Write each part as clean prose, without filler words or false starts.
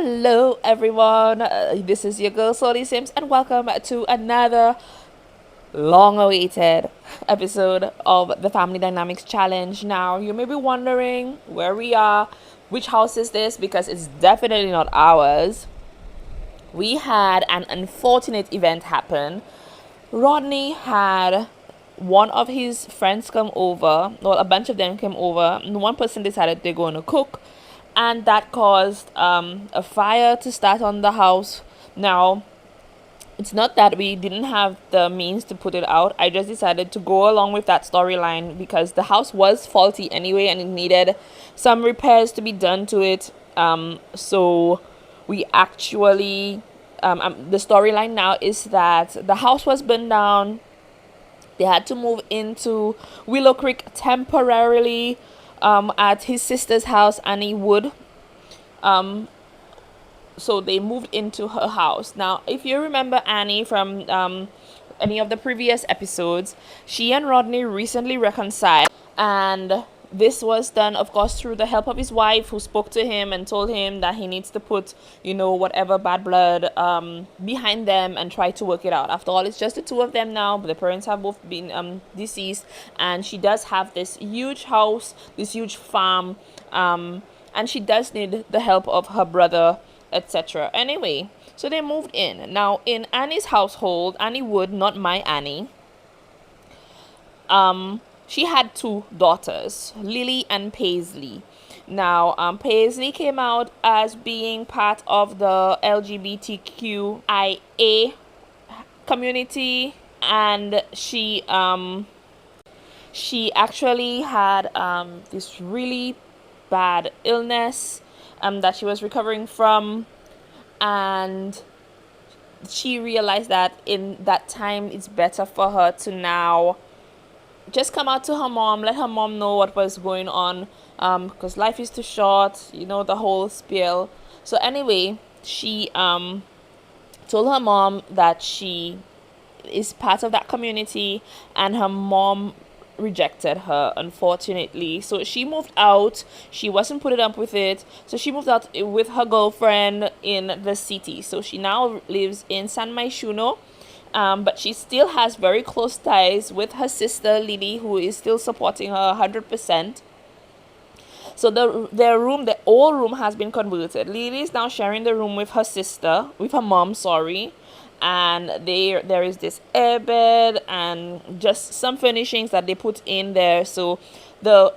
Hello, everyone. This is your girl SolieSims, and welcome to another long-awaited episode of the Family Dynamics Challenge. Now, you may be wondering where we are, which house is this, because it's definitely not ours. We had an unfortunate event happen. Rodney had one of his friends come over. Well, a bunch of them came over, and one person decided they're going to cook, and that caused a fire to start on the house. Now, it's not that we didn't have the means to put it out. I just decided to go along with that storyline because the house was faulty anyway, and it needed some repairs to be done to it. So we actually the storyline now is that the house was burned down. They had to move into Willow Creek temporarily at his sister's house, Annie Wood. So they moved into her house. Now, if you remember Annie from any of the previous episodes, she and Rodney recently reconciled, and this was done, of course, through the help of his wife, who spoke to him and told him that he needs to put, whatever bad blood behind them and try to work it out. After all, it's just the two of them now, but the parents have both been deceased, and she does have this huge house, this huge farm, and she does need the help of her brother, etc. Anyway, so they moved in. Now, in Annie's household, Annie Wood, not my Annie, she had two daughters, Lily and Paisley. Now, Paisley came out as being part of the LGBTQIA community, and she actually had this really bad illness that she was recovering from, and she realized that in that time it's better for her to now just come out to her mom, let her mom know what was going on, because life is too short, the whole spiel. So anyway, she told her mom that she is part of that community, and her mom rejected her, unfortunately. So she moved out. She wasn't putting up with it, so she moved out with her girlfriend in the city. So she now lives in San Myshuno, but she still has very close ties with her sister Lily, who is still supporting her 100%. So the old room has been converted. Lily is now sharing the room with her mom, sorry. And there is this airbed and just some furnishings that they put in there. So the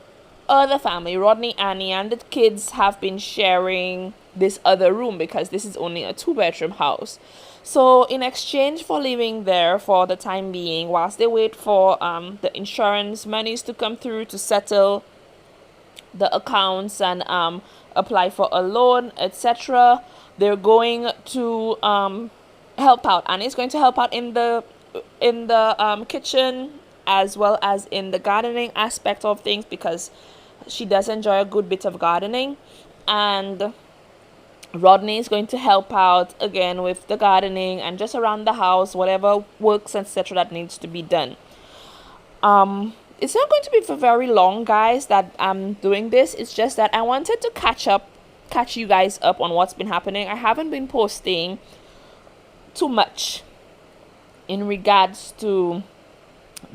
other family, Rodney, Annie, and the kids have been sharing this other room because this is only a 2-bedroom house. So in exchange for living there for the time being, whilst they wait for the insurance monies to come through to settle the accounts and apply for a loan, etc., they're going to help out. Annie's going to help out in the kitchen, as well as in the gardening aspect of things, because she does enjoy a good bit of gardening. And Rodney is going to help out again with the gardening and just around the house, whatever works, etc., that needs to be done. It's not going to be for very long, guys, that I'm doing this. It's just that I wanted to catch you guys up on what's been happening. I haven't been posting too much in regards to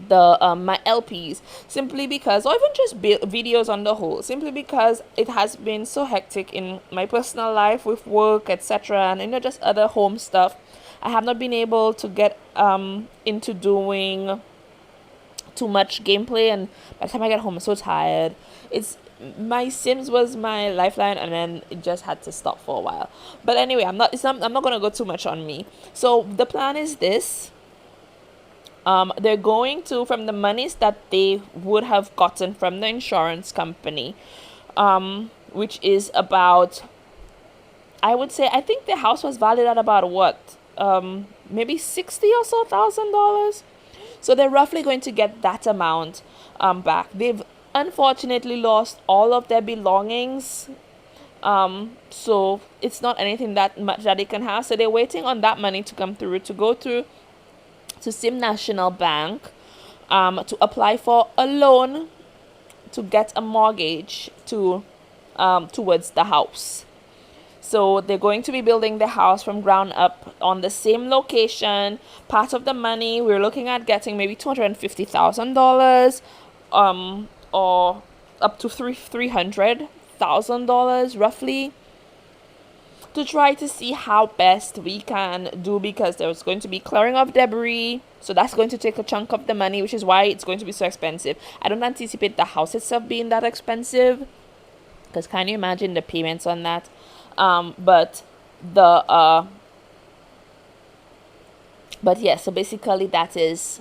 the my LPs, simply because, or even just videos on the whole, simply because it has been so hectic in my personal life with work, etc., and just other home stuff. I have not been able to get into doing too much gameplay, and by the time I get home I'm so tired. My Sims was my lifeline, and then it just had to stop for a while. But anyway, I'm not gonna go too much on me. So the plan is this. They're going to, from the monies that they would have gotten from the insurance company, which is about, I would say, I think the house was valued at about what, maybe $60,000 or so. So they're roughly going to get that amount back. They've unfortunately lost all of their belongings, so it's not anything that much that they can have. So they're waiting on that money to come through, to go through to Sim National Bank, to apply for a loan to get a mortgage to towards the house. So they're going to be building the house from ground up on the same location. Part of the money we're looking at getting maybe $250,000, or up to $300,000 roughly, to try to see how best we can do, because there's going to be clearing of debris. So that's going to take a chunk of the money, which is why it's going to be so expensive. I don't anticipate the house itself being that expensive, because can you imagine the payments on that? But the but yeah, so basically that is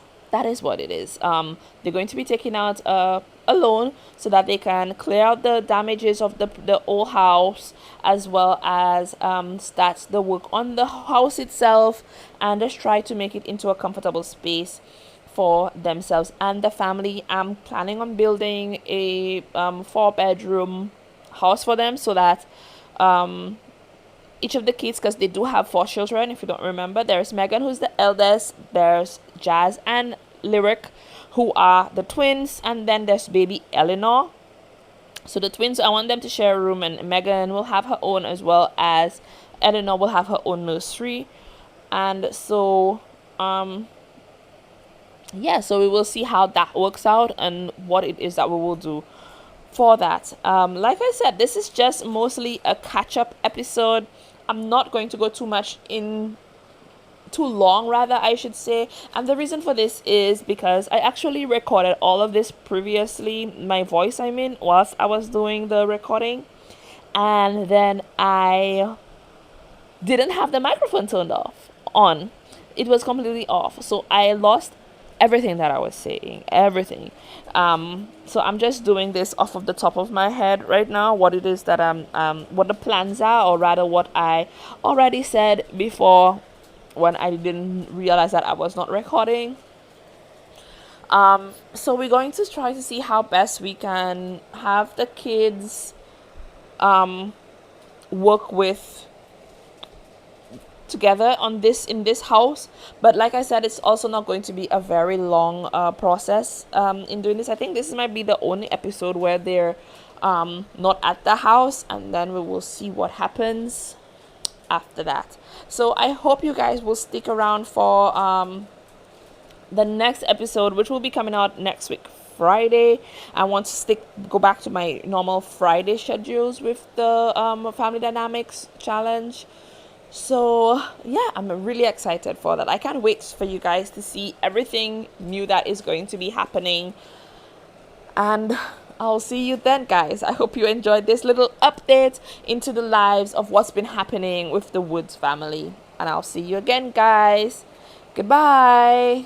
what it is. They're going to be taking out a loan so that they can clear out the damages of the old house, as well as start the work on the house itself, and just try to make it into a comfortable space for themselves and the family. I'm planning on building a 4-bedroom house for them, so that each of the kids, because they do have 4 children, if you don't remember. There's Megan, who's the eldest, there's Jazz and Lyric, who are the twins, and then there's baby Eleanor. So the twins, I want them to share a room, and Megan will have her own, as well as Eleanor will have her own nursery. And so yeah, so we will see how that works out and what it is that we will do for that. Like I said, this is just mostly a catch-up episode. I'm not going to go too long, rather, I should say. And the reason for this is because I actually recorded all of this previously, my voice, whilst I was doing the recording, and then I didn't have the microphone turned on. It was completely off, so I lost everything that I was saying, everything. So I'm just doing this off of the top of my head right now, what it is that what the plans are, or rather what I already said before, when I didn't realize that I was not recording. So we're going to try to see how best we can have the kids work with together on this in this house. But like I said, it's also not going to be a very long process in doing this. I think this might be the only episode where they're not at the house, and then we will see what happens after that. So I hope you guys will stick around for the next episode, which will be coming out next week, Friday. I want to go back to my normal Friday schedules with the family dynamics challenge. So yeah, I'm really excited for that. I can't wait for you guys to see everything new that is going to be happening, and I'll see you then, guys. I hope you enjoyed this little update into the lives of what's been happening with the Woods family, and I'll see you again, guys. Goodbye.